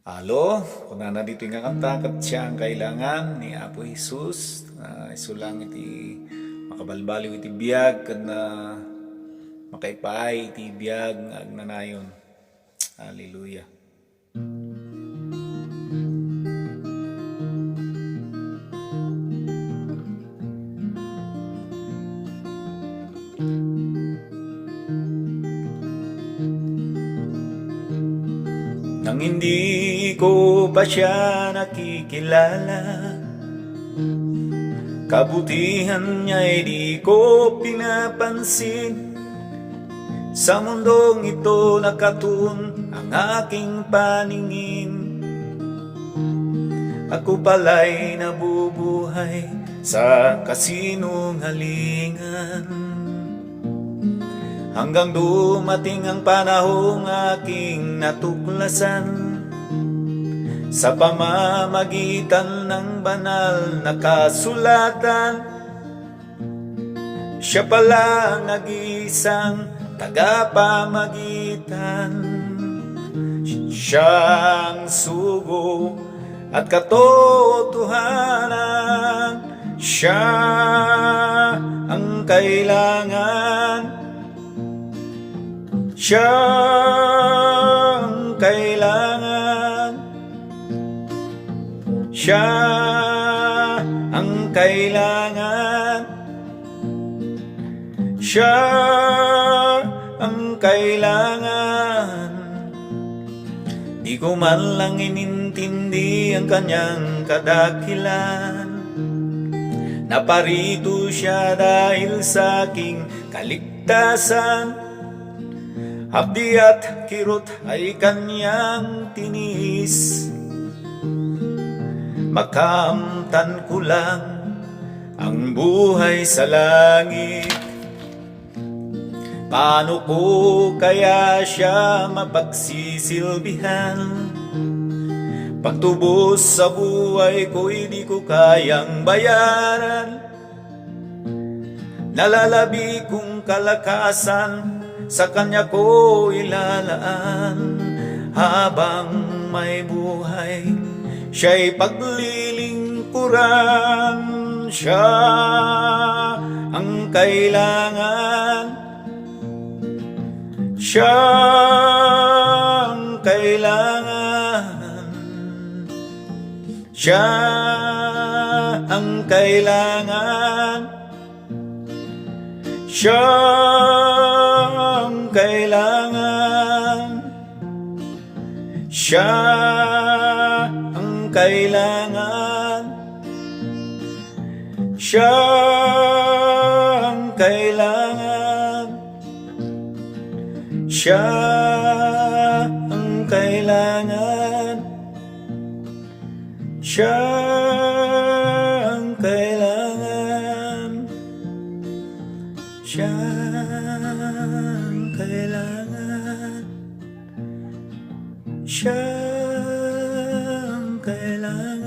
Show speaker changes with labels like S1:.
S1: Halo, kung na dito nga kanta kat siya ang kailangan ni Apo Jesus iso lang iti makabalbaliw iti biyag kad na makaipay iti biyag nga agnanayon. Hallelujah. Nang hindi ko pa siya nakikilala, kabutihan niya'y di ko pinapansin. Sa mundong ito nakatun ang aking paningin. Ako pala'y nabubuhay sa kasinungalingan, hanggang dumating ang panahong aking natuklasan. Sa pamamagitan ng banal na kasulatan, siya pala ang nag-iisang tagapamagitan. Siyang sugo at katotohanan, siya ang kailangan. Siya ang kailangan. Siya ang kailangan. Siya ang kailangan. Di ko man lang inintindi ang kanyang kadakilan. Naparito siya dahil sa aking kaligtasan. Hapdi at kirot ay kanyang tinis. Makamtan ko lang ang buhay sa langit. Paano ko kaya siya mapagsisilbihan? Pagtubos sa buhay ko'y di ko kayang bayaran. Nalalabi kong kalakasan sa kanya ko ilalaan. Habang may buhay, siya'y paglilingkuran. Siya ang kailangan. Siya ang kailangan. Siya ang kailangan. Siya ang kailangan. Siya ang kailangan. Siya ang kailangan. Siya ang kailangan. Siya ang kailangan. Siya ang kailangan. Siya ang kailangan.